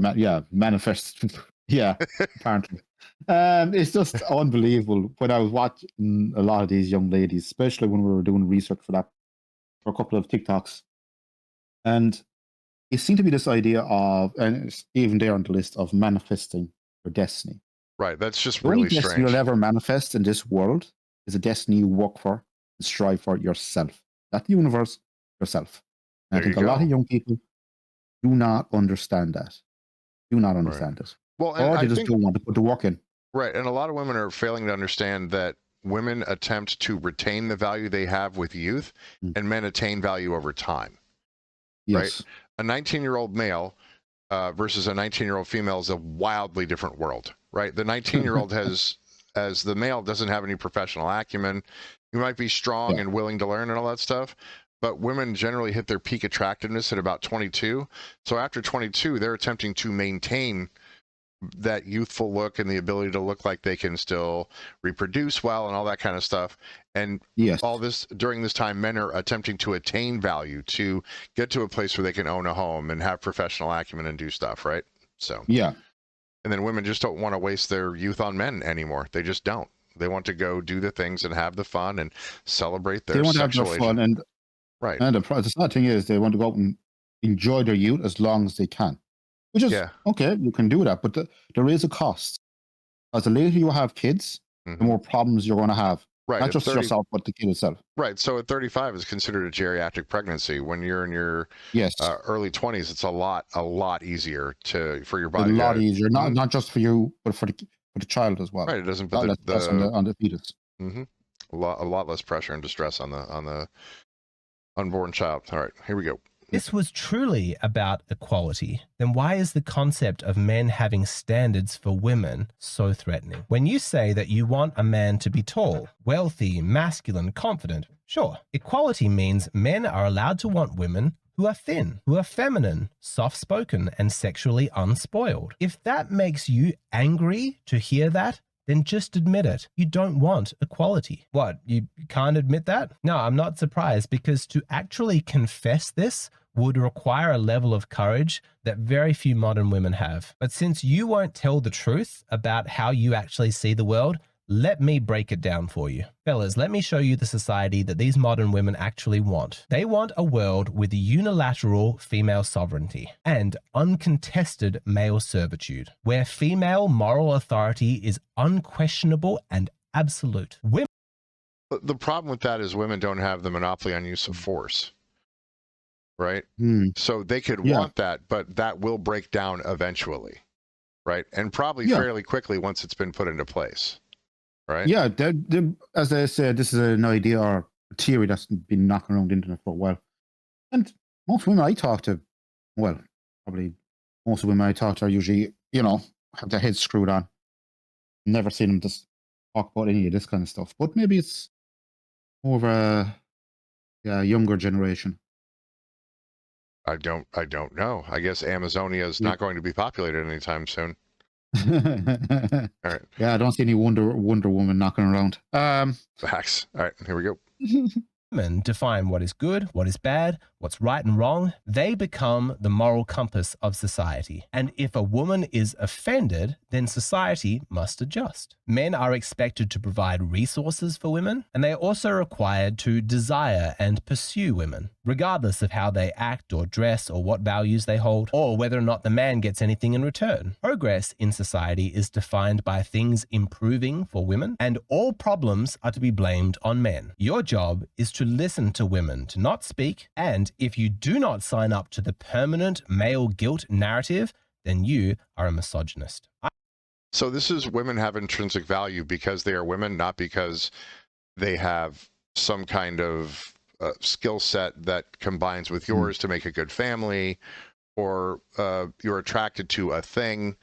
manifest. Yeah, apparently. It's just unbelievable. When I was watching a lot of these young ladies, especially when we were doing research for a couple of TikToks, and it seemed to be this idea of, and it's even there on the list, of manifesting your destiny. Right. That's just The really only destiny strange. you'll ever manifest in this world is a destiny you work for and strive for yourself. Not the universe, yourself. And I think a lot of young people do not understand that. Do not understand it. Well, or they just don't want to put the work in. Right. And a lot of women are failing to understand that women attempt to retain the value they have with youth and men attain value over time. Yes. Right. A 19-year-old male versus a 19-year-old female is a wildly different world. Right. The 19-year-old as the male doesn't have any professional acumen. You might be strong and willing to learn and all that stuff. But women generally hit their peak attractiveness at about 22. So after 22, they're attempting to maintain that youthful look and the ability to look like they can still reproduce well and all that kind of stuff. And all this during this time, men are attempting to attain value, to get to a place where they can own a home and have professional acumen and do stuff. Right. So, and then women just don't want to waste their youth on men anymore. They just don't. They want to go do the things and have the fun and celebrate their sexual fun. And right. And the sad thing is they want to go out and enjoy their youth as long as they can. Which is, okay, you can do that, but there is a cost. As the later you have kids, the more problems you're going to have. Right. Not just yourself, but the kid itself. Right. So at 35 is considered a geriatric pregnancy. When you're in your early 20s, it's a lot easier for your body. A lot easier, not just for you, but for the child as well. Right. It doesn't put on the fetus. A lot less pressure and distress on the unborn child. All right, here we go. This was truly about equality, then why is the concept of men having standards for women so threatening? When you say that you want a man to be tall, wealthy, masculine, confident, sure. Equality means men are allowed to want women who are thin, who are feminine, soft-spoken, and sexually unspoiled. If that makes you angry to hear that, then just admit it. You don't want equality. What, you can't admit that? No, I'm not surprised, because to actually confess this would require a level of courage that very few modern women have. But since you won't tell the truth about how you actually see the world, let me break it down for you. Fellas, let me show you the society that these modern women actually want. They want a world with unilateral female sovereignty and uncontested male servitude, where female moral authority is unquestionable and absolute. The problem with that is women don't have the monopoly on use of force. Right? So they could want that, but that will break down eventually. Right? And probably fairly quickly once it's been put into place. Right? Yeah, as I said, this is an idea or a theory that's been knocking around the internet for a while. And most women I talk to, well, probably most of the women I talk to are usually, have their heads screwed on. Never seen them just talk about any of this kind of stuff. But maybe it's more of a younger generation. I don't know. I guess Amazonia is not going to be populated anytime soon. All right. Yeah, I don't see any Wonder Woman knocking around. Facts. All right, here we go. Women define what is good, what is bad, what's right and wrong. They become the moral compass of society. And if a woman is offended, then society must adjust. Men are expected to provide resources for women, and they are also required to desire and pursue women. regardless of how they act or dress or what values they hold, or whether or not the man gets anything in return. Progress in society is defined by things improving for women, and all problems are to be blamed on men. Your job is to listen to women, to not speak, and if you do not sign up to the permanent male guilt narrative, then you are a misogynist. So this is women have intrinsic value because they are women, not because they have some kind of skill set that combines with yours to make a good family, or you're attracted to a thing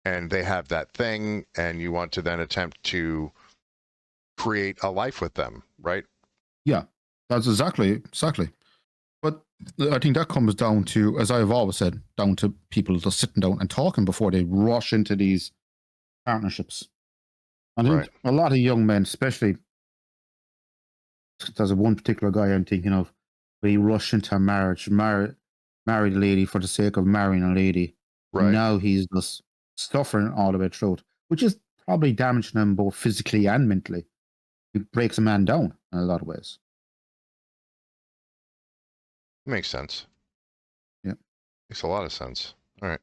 and they have that thing and you want to then attempt to create a life with them, right? Yeah, that's exactly. But I think that comes down to, as I've always said, down to people just sitting down and talking before they rush into these partnerships. I think a lot of young men, especially, there's one particular guy I'm thinking of, where he rushed into a marriage, married a lady for the sake of marrying a lady. Right. And now he's just suffering all the way through it, which is probably damaging him both physically and mentally. It breaks a man down in a lot of ways. Makes sense. Yeah. Makes a lot of sense. All right.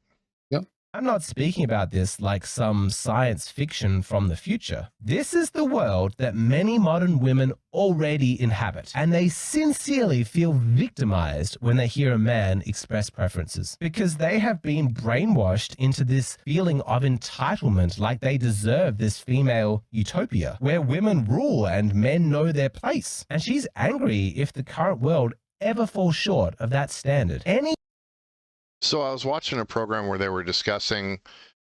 I'm not speaking about this like some science fiction from the future. This is the world that many modern women already inhabit, and they sincerely feel victimized when they hear a man express preferences, because they have been brainwashed into this feeling of entitlement, like they deserve this female utopia where women rule and men know their place. And she's angry if the current world ever falls short of that standard. So I was watching a program where they were discussing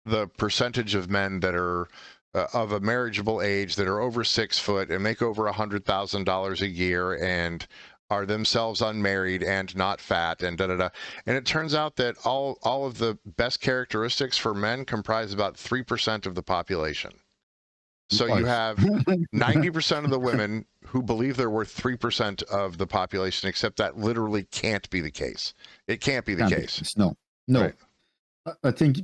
the percentage of men that are of a marriageable age that are over 6 foot and make over $100,000 a year and are themselves unmarried and not fat and da-da-da. And it turns out that all of the best characteristics for men comprise about 3% of the population. So you have 90% of the women who believe they're worth 3% of the population, except that literally can't be the case. It can't be the case. No. Right. I think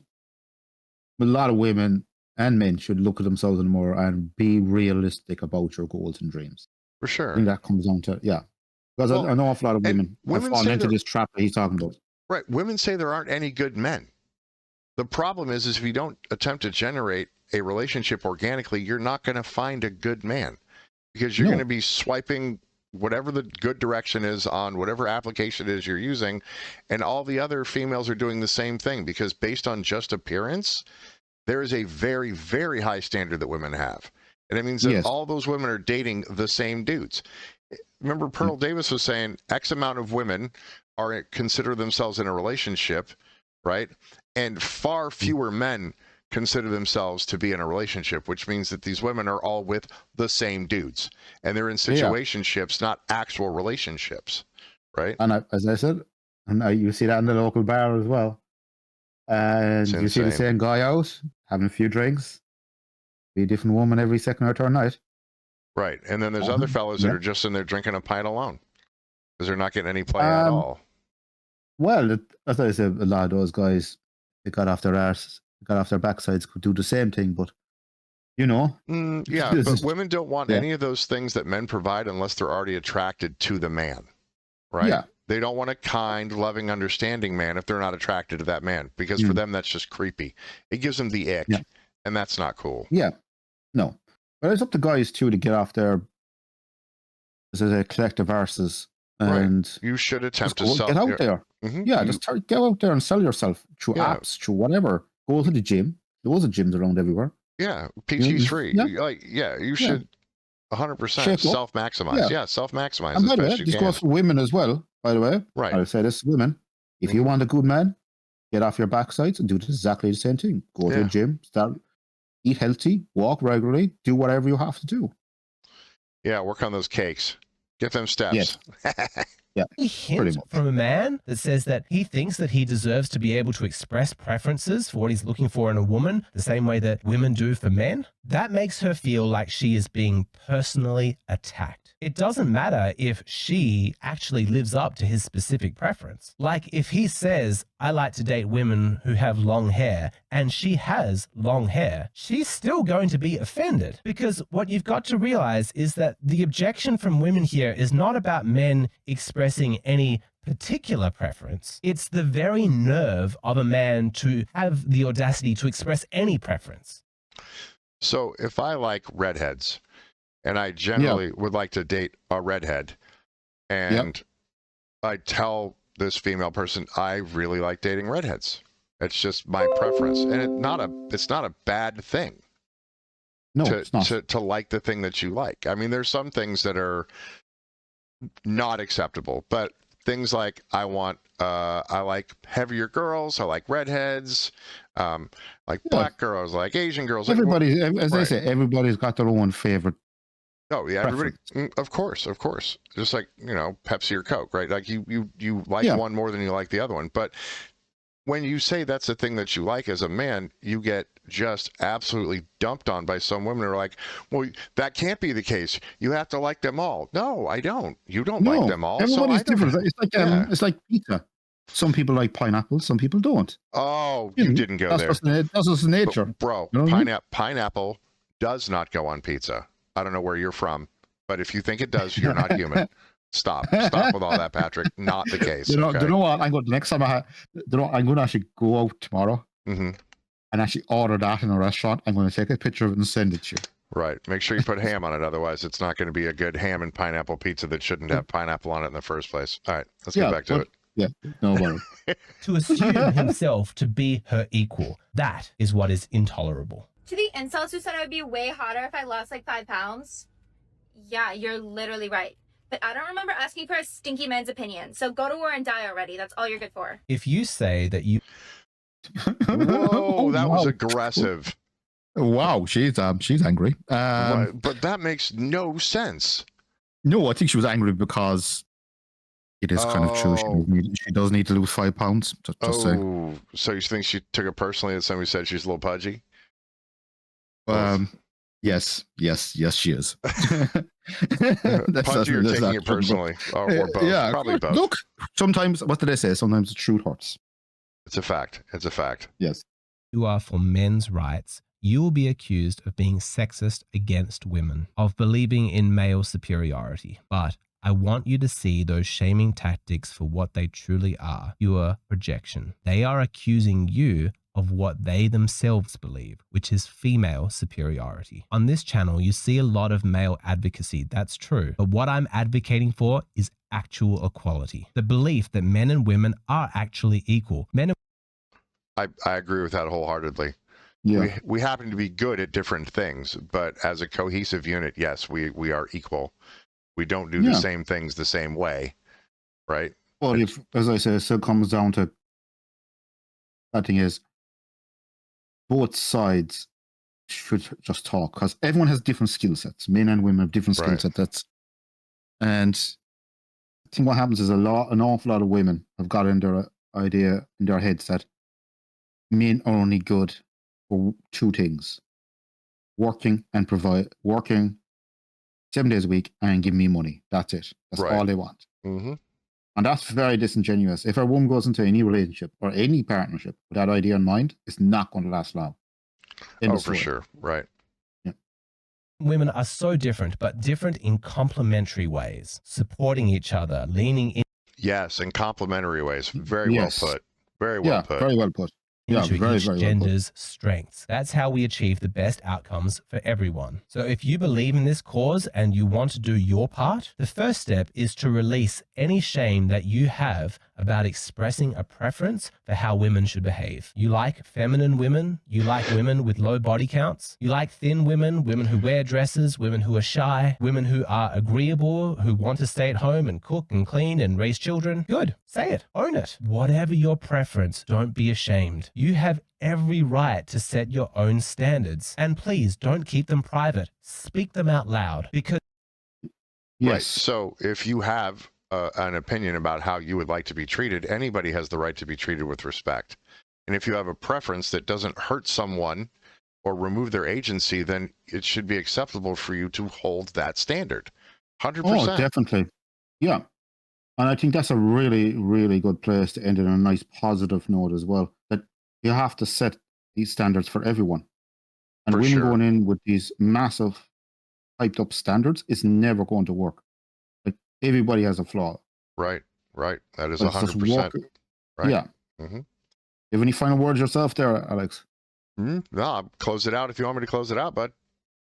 a lot of women and men should look at themselves more and be realistic about your goals and dreams. For sure. I think that comes down to, because I know an awful lot of women have fallen into this trap that he's talking about. Right. Women say there aren't any good men. The problem is if you don't attempt to generate a relationship organically, you're not going to find a good man, because you're going to be swiping whatever the good direction is on whatever application it is you're using, and all the other females are doing the same thing, because based on just appearance, there is a very, very high standard that women have. And it means that all those women are dating the same dudes. Remember, Pearl Davis was saying X amount of women are consider themselves in a relationship, right? And far fewer men consider themselves to be in a relationship, which means that these women are all with the same dudes, and they're in situationships, not actual relationships, right? And as I said, you see that in the local bar as well. And you see the same guy out having a few drinks, be a different woman every second or third night. Right, and then there's other fellas that are just in there drinking a pint alone because they're not getting any play at all. Well, as I said, a lot of those guys, they got off their arse, got off their backsides, could do the same thing, but but women don't want any of those things that men provide unless they're already attracted to the man, right? Yeah. They don't want a kind, loving, understanding man if they're not attracted to that man, because for them that's just creepy. It gives them the ick, and that's not cool. Yeah, no. But it's up to guys too to get off their, as I say, collective arses. And you should attempt to get out there. Just go out there and sell yourself through apps, through whatever. Go to the gym. Loads of gyms around everywhere. Yeah, PT3. You should 100% self-maximize. Self-maximize. And by the way, this goes for women as well, by the way. Right. I'll say this to women. If you want a good man, get off your backsides and do exactly the same thing. Go to the gym, eat healthy, walk regularly, do whatever you have to do. Yeah, work on those cakes. Get them steps. Yeah. Any hint from a man that says that he thinks that he deserves to be able to express preferences for what he's looking for in a woman the same way that women do for men? That makes her feel like she is being personally attacked. It doesn't matter if she actually lives up to his specific preference. Like if he says, I like to date women who have long hair, and she has long hair, she's still going to be offended. Because what you've got to realize is that the objection from women here is not about men expressing any particular preference. It's the very nerve of a man to have the audacity to express any preference. So if I like redheads, and I generally would like to date a redhead, and I tell this female person I really like dating redheads. It's just my preference, and it's not a bad thing. No, it's not. To like the thing that you like. I mean, there's some things that are not acceptable, but things like I like heavier girls, I like redheads, like black girls, like Asian girls. Everybody, as I say, everybody's got their own favorite. Oh yeah, everybody. Of course. Just like, you know, Pepsi or Coke, right? Like you like one more than you like the other one. But when you say that's the thing that you like as a man, you get just absolutely dumped on by some women who are like, well, that can't be the case. You have to like them all. No, I don't. You don't like them all. Everybody's different. It's like pizza. Some people like pineapple, some people don't. Oh, you didn't go there. That's just nature. Bro, you know pineapple does not go on pizza. I don't know where you're from, but if you think it does, you're not human. Stop with all that, Patrick. Not the case. You know what? I'm going the next time I'm going to actually go out tomorrow and actually order that in a restaurant. I'm going to take a picture of it and send it to you. Right. Make sure you put ham on it. Otherwise, it's not going to be a good ham and pineapple pizza that shouldn't have pineapple on it in the first place. All right, let's get back to it. Yeah, no worry. To assume himself to be her equal, that is what is intolerable. To the insults who said I would be way hotter if I lost like 5 pounds, yeah, you're literally right. But I don't remember asking for a stinky man's opinion. So go to war and die already. That's all you're good for. If you say that you... Whoa, that was aggressive. Wow, she's angry. But that makes no sense. No, I think she was angry because it is kind of true. She does need to lose 5 pounds. Just saying. So you think she took it personally that somebody said she's a little pudgy? Yes, she is. Pudgy or taking it personally, or both? Yeah, probably both. Look, sometimes, what did I say? Sometimes the truth hurts. It's a fact. Yes. You are for men's rights. You will be accused of being sexist against women, of believing in male superiority. But I want you to see those shaming tactics for what they truly are, pure projection. They are accusing you of what they themselves believe, which is female superiority. On this channel, you see a lot of male advocacy. That's true. But what I'm advocating for is actual equality. The belief that men and women are actually equal. I agree with that wholeheartedly. Yeah. We happen to be good at different things, but as a cohesive unit, yes, we are equal. We don't do the same things the same way, right? Well, as I say, it still comes down to, that thing is, both sides should just talk, because everyone has different skill sets. Men and women have different skill sets. And I think what happens is an awful lot of women have got in their idea in their heads that men are only good for 2 things: working 7 days a week and give me money. That's it. That's all they want. Mm-hmm. And that's very disingenuous. If a woman goes into any relationship or any partnership with that idea in mind, it's not going to last long. For sure. Right. Yeah. Women are so different, but different in complementary ways, supporting each other, leaning in. Yes, in complementary ways. Very well put. Very well put. Very well put. Into each gender's strengths. That's how we achieve the best outcomes for everyone. So if you believe in this cause and you want to do your part, the first step is to release any shame that you have about expressing a preference for how women should behave. You like feminine women, you like women with low body counts, you like thin women, women who wear dresses, women who are shy, women who are agreeable, who want to stay at home and cook and clean and raise children. Good. Say it. Own it. Whatever your preference, don't be ashamed. You have every right to set your own standards. And please don't keep them private. Speak them out loud, because... Yes. Right. So if you have an opinion about how you would like to be treated, anybody has the right to be treated with respect. And if you have a preference that doesn't hurt someone or remove their agency, then it should be acceptable for you to hold that standard. 100%. Oh, definitely. Yeah. And I think that's a really, really good place to end it on a nice positive note as well. That you have to set these standards for everyone. And For women sure. going in with these massive, hyped up standards is never going to work. Like, everybody has a flaw. Right. That is But it's just 100%. Right. Yeah. Mm-hmm. You have any final words yourself there, Alex? No, I'll close it out if you want me to close it out, bud.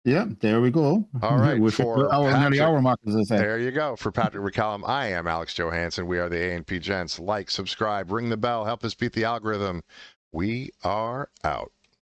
Yeah, there we go. All right. We're For nearly Patrick, hour mark, as I say. there you go. For Patrick McCallum, I am Alex Johansson. We are the A&P Gents. Like, subscribe, ring the bell, help us beat the algorithm. We are out.